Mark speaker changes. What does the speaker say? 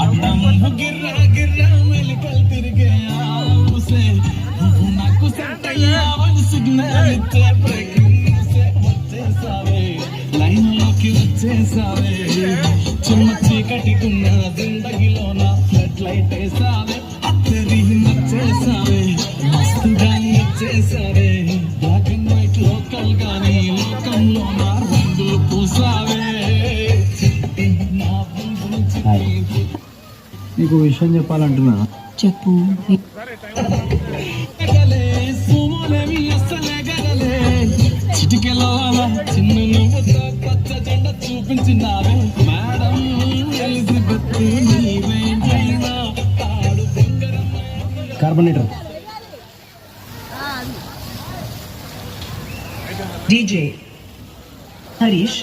Speaker 1: అడ్డం గిర్రా గిర్రా మెలికలు తిరిగే ఆవుసే నువ్వు నాకు సెట్ అయ్యావని సిగ్నల్ ఇచ్చే బ్రేకింగ్ వచ్చేసావే లైన్ లోకి వచ్చేసావే చిన్న చీకటికున్న జిందగిలోన ఫ్లడ్ లైట్ వేసావే అత్తరి నచ్చేసావే మస్తుగా నచ్చేసావే బ్లాక్ అండ్ వైట్ లోకల్ గానీ లోకంలో నా రంగులు పూసావే
Speaker 2: నీకు విషయం చెప్పాలంటున్నా.
Speaker 3: చెప్పు.
Speaker 1: చిటికెలో చిన్న నువ్వుతో పచ్చ జెండ చూపించినావే మేడం ఎలిజబెత్
Speaker 2: కార్బోనేటర్
Speaker 3: DJ Harish